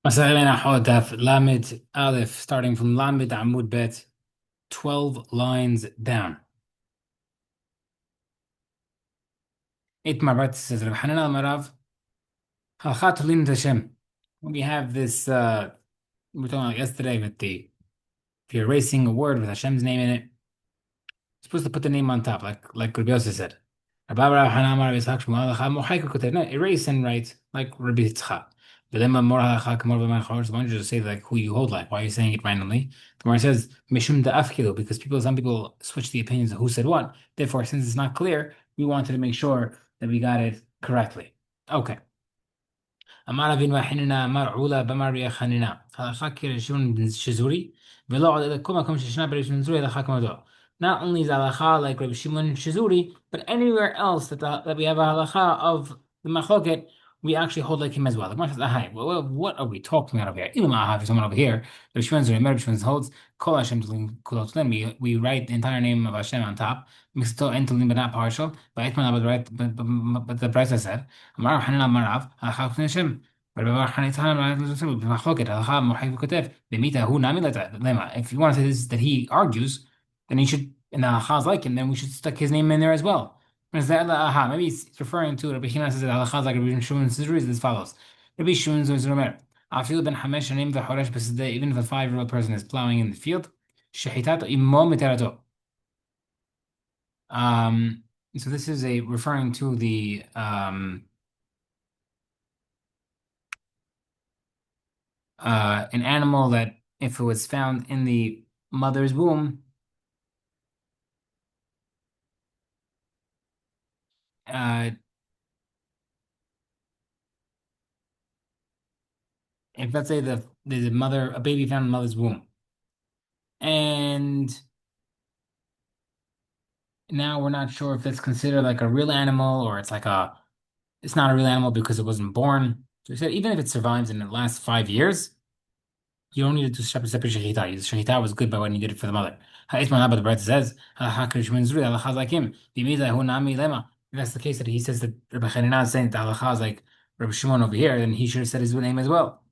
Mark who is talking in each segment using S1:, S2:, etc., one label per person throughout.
S1: Masachet Menahot Daf Lamed Aleph, starting from Lamed Amud Bet, 12 lines down. Itmar Bet says, Reb Hanan al-Marav, Halchat Lin Hashem. We have this, we were talking about yesterday with if you're erasing a word with Hashem's name in it, supposed to put the name on top, like Rabbi Yossi said. Rabbi Hanan Amar Yitzchak Shmuel Halacha Mochai Kotev. No, erase and write like Rabbi Yitzchak. But then more halacha kamor b'machor. So why don't you just say like who you hold like? Why are you saying it randomly? The Gemara says mishum da'afkilu because some people switch the opinions of who said what. Therefore, since it's not clear, we wanted to make sure that we got it correctly. Okay. אמר אבינו החננה, אמר עולה, במר רבי חננה. הלכה כרשום בן שזורי, ולא עוד אלא כל מקום שישנה ברבי שמעון שזורי, הלכה כמותו. Not only is halacha like Rabbi Shimon Shizuri, but anywhere else that we have a halacha of the machloket, we actually hold like him as well. The Gemara says, "Ahai, well, what are we talking about over here? Ilam ahav is someone over here. Rabbi Shimon Zuri, Rabbi Shimon holds Kol Hashem Tulim Kulot Tulim. We write the entire name of Hashem on top, mixto and Tulim, but not partial. But but the price I said, Amar Hanan Amar Rav, halacha K'nei Hashem. But Rabbi Hanan machloket halacha mochai v'kotev. The mita hu nami lema. If you want to say this that he argues then he should, and the halachas like him, then we should stick his name in there as well. Maybe he's referring to Rabbi Hina says that halachas like Rabbi Shimon Sizri is as follows. Rabbi Shimon Zomer, Afil ben Hamesh Shanim v'Choresh b'Sadeh, even if a 5-year-old person is plowing in the field, Shechitato imo miterato. So this is a referring to the an animal that if it was found in the mother's womb, uh, if let's say the mother, a baby found in the mother's womb, and now we're not sure if it's considered like a real animal or it's not a real animal because it wasn't born. So he said even if it survives in the last 5 years, you don't need to do separate shechita. The shechita was good by when you did it for the mother. Ha'isman Abba the Brett says, "Halacha Krishmin Zuri, halacha like him. B'mida hu nami lema." If that's the case that he says that Rabbi Chanina is saying that halacha is like Rabbi Shimon over here, then he should have said his name as well.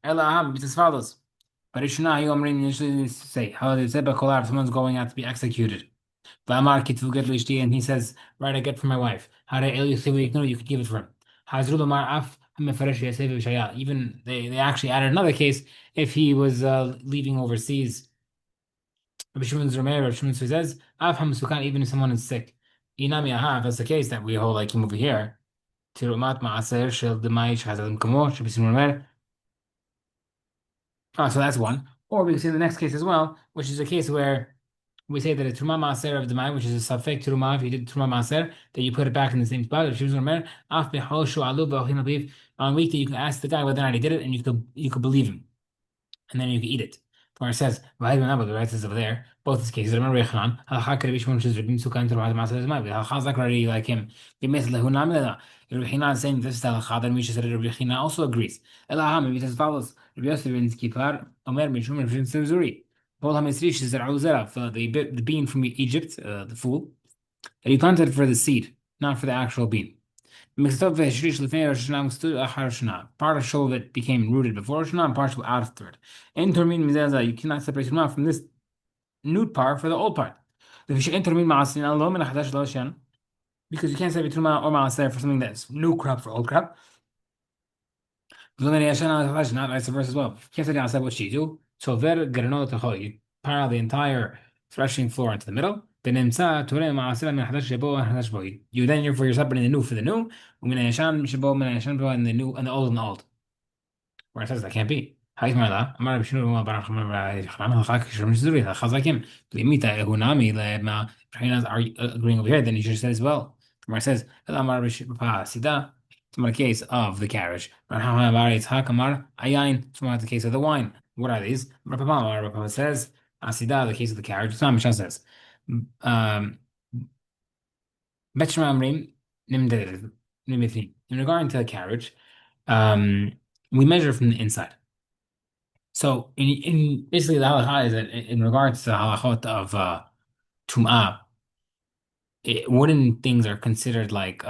S1: Ela aham, it's as follows. But Ishna, you usually say, how they said, if someone's going out to be executed. V'amar kitvu get lishti, and he says, write a get for my wife. Hare el yiknu, you could give it for him. Hazru l'mar af hamefaresh yasev v'shaya. Even they actually added another case if he was leaving overseas. Rabbi Shimon Zermeir, Rabbi Shimon says, af hamsukan, even if someone is sick. Inami aha, if that's the case that we hold like him over here. Tirumat ma'aser shel demai shazalim kamo, Rabbi Shimon. So that's one. Or we can say the next case as well, which is a case where we say that a truma maaser of the mind, which is a safek truma, if you did truma maaser, that you put it back in the same spot. If she was on weekday, you can ask the guy whether or not he did it, and you could believe him, and then you can eat it. Where it says, the right says over there, both these cases. Remember, halakha could be shmon she's ribbing sukan to maaser is my. Halakha's like already like him. Rabbi Hina is saying this is halakha, then we should say that Rabbi Hina also agrees. Elaha, maybe it as follows. Rabbi Yosef ben Kipar, Omer mishum Rabbi Zuri. Bol HaMisrish is the bean from Egypt, the fool, that he planted for the seed, not for the actual bean. Part of it became rooted before Rosh Hashanah, and part after it. You cannot separate Truma from this new part for the old part. Because you can't separate Truma or Maaser for something that's new crop for old crop. Not vice versa as well. Can't say outside what she do. So you pile the entire threshing floor into the middle. You then you're for your supper in the new for the new, and the new and the old and the old. Where it says that can't be. Are agreeing over here, then you should say as well. Where it says, it's the case of the carriage. It's the case of the wine. What are these? Rapapa says, Asida, the case of the carriage. It's not Mishnah says. Bet Shema Amrim, in regard to the carriage, we measure from the inside. So in basically the halacha is that in regards to the halachot of tum'ah, wooden things are considered like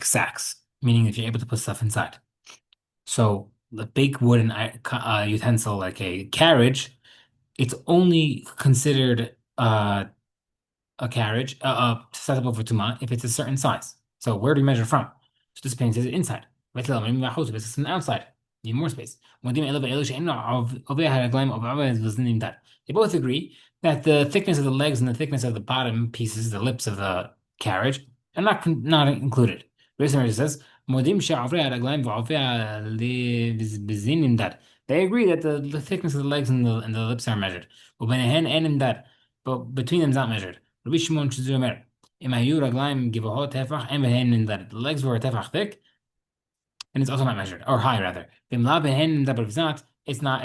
S1: sacks, meaning that you're able to put stuff inside. So a big wooden utensil like a carriage, it's only considered a carriage susceptible for tuma if it's a certain size. So where do you measure from? So this painting says inside. If it's an outside, need more space. They both agree that the thickness of the legs and the thickness of the bottom pieces, the lips of the carriage, are not included. Rashi says, "Modim she'avrei haraglayim v'avrei halevizinim dat." They agree that the thickness of the legs and the lips are measured. وبينهن אין that, but between them is not measured. Rabbi Shimon Shizur Omer, אם היו רגליים גבוהות טפח, אין בהן in that the legs were tefach thick, and it's also not measured, or high rather. ואם לאו בהן that, but if it's not,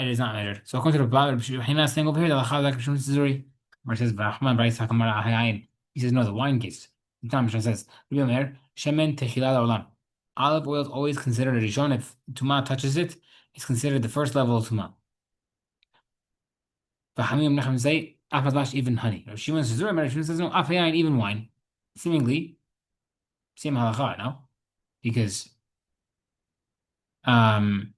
S1: it is not measured. So according to the Rabbi Hina saying over here, the halacha like Rishon Shizuri, where it says, V'achman Brais HaKamara Ahayayin, he says, no, the wine case. The time Rishon says, Rabbi Omer, Shemen Techila Olam. Olive oil is always considered a Rishon. If Tuma touches it, it's considered the first level of Tuma. V'hamim Nechem say, Afadlash, even honey. Rav Shimon says, no, Afayayin, even wine. Seemingly, same halacha, no? Because, Mechatana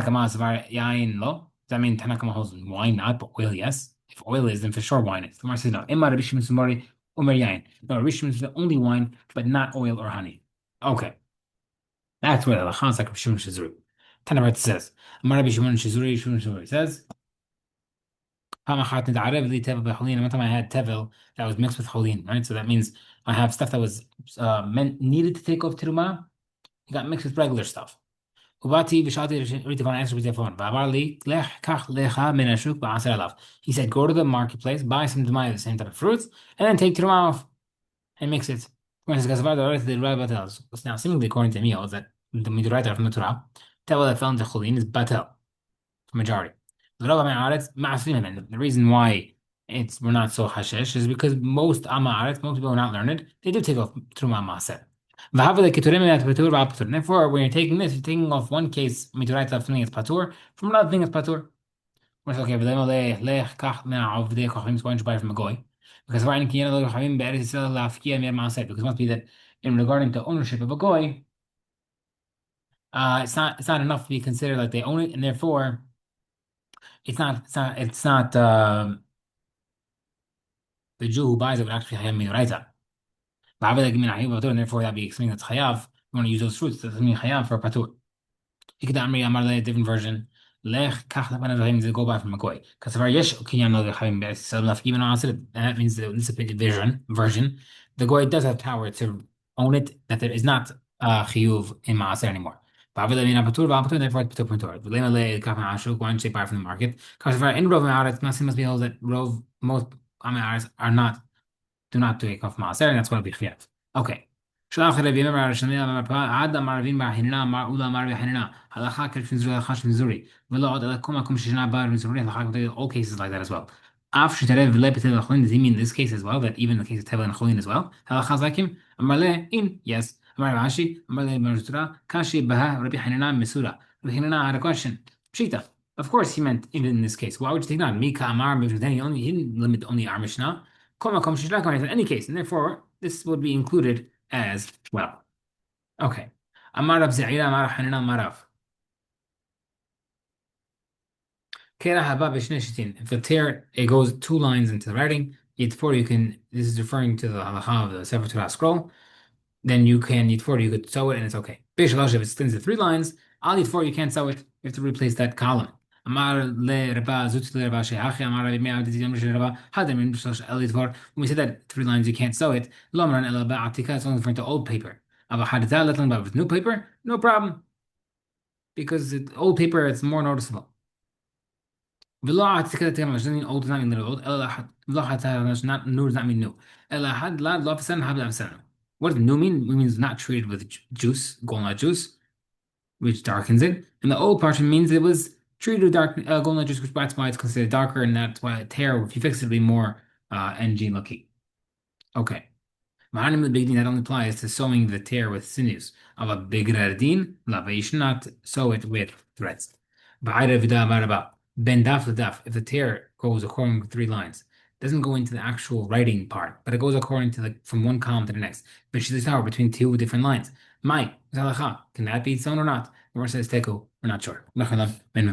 S1: Kama Savar Yain lo. Does that mean Tanakama holds wine not, but oil yes? If oil is, then for sure wine is. The Gemara says no. Emma Rabbi Shimon Sumari Omer Yain. No, Rabbi Shimon is the only wine, but not oil or honey. Okay. That's where the halacha is like Rabbi Shimon Shizuri. Tanakh says, Amar Rabbi Shimon Shizuri says, one time I had tevel that was mixed with cholin, right? So that means I have stuff that was needed to take off teruma. It got mixed with regular stuff. He said, go to the marketplace, buy some teruma of the same type of fruits, and then take teruma off and mix it. Now, seemingly according to me, is that the midoraita from the Torah, tevel that fell into cholin is batel, majority. The reason why we're not so hashesh is because most most people who are not learned, they do take off truma maaser. Therefore, when you're taking this, you're taking off one case mitoraita of something that's patur from another thing that's patur. We're okay, but why don't you buy it from a goy? Because because it must be that in regarding to ownership of a goy, it's not enough to be considered like they own it, and therefore it's not the Jew who buys it would actually have minoraita. And therefore that'd be something that's chayav. You want to use those fruits, that's something chayav for a patur. A different version. Lech kach to go buy from a goy. Because if yesh kinyan lo chavim be'eretz, even on it, that means the version. The goy does have power to own it, that there is not chiyuv in maaser anymore. Therefore it's patur. Why don't you buy from the market? Because in rov ma'aretz, must be held that most amaretz do not take off maaser, and that's why it'll be chiyuv. Okay. שלח רבי אמר הרשמי עד המערבים בהננה אמר אולה אמר בהננה הלכה כרשנזורי הלכה שנזורי ולא עוד אלא כל מקום ששנה בא רנזורי הלכה כתוב all cases like that as well. אף שתרב ולפתל לחולין, does he mean this case as well, that even in the case of tevel and cholin as well? הלכה is like him? אמר לה in, yes. אמר רש"י אמר לה מרזותרה קשי בה רבי חננה מסורה. רבי חננה had a question. Pshita. Of course he meant even in this case. Why would you take that? Mika amar, he didn't limit only our Mishnah. Kol makom sheshna in any case, and therefore this would be included as well. Okay. Amar Rab Ze'ira, Amar Hanina, Amar Rav. If the tear, it goes two lines into the writing, Yitfor, this is referring to the halacha of the Sefer Torah scroll, then you could sew it and it's okay. If it spins to three lines, Al Yitfor, you can't sew it, you have to replace that column. Amar le Reba Zut le Reba Shehachi Amar Rabbi Meir Dizim Reba Hadam Shlosh El Yitfor. When we said that three lines you can't sew it, Lomran El Ba'atika, it's only referring to old paper. Ava Hadizah Letlan Ba with new paper, no problem, because old paper it's more noticeable. V'lo Atika doesn't mean old, does not mean little old. El Ahad V'lo Hadizah not new, does not mean new. El Ahad La Lo Fisan Habla Fisan. What does new mean? It means not treated with juice, golden juice, which darkens it, and the old parchment means it was treated with dark golden juice, which that's why it's considered darker, and that's why a tear, if you fix it, it'll be more NG looking. Okay. Mahanim the big din that only applies to sewing the tear with sinews. Of a big din, lava, you should not sew it with threads. Ba'ira vida baraba. Ben daf to daf, if the tear goes according to three lines, it doesn't go into the actual writing part, but it goes according to from one column to the next. But she's between two different lines. My It's halacha. Can that be sown or not? The Gemara says teku. We're not sure.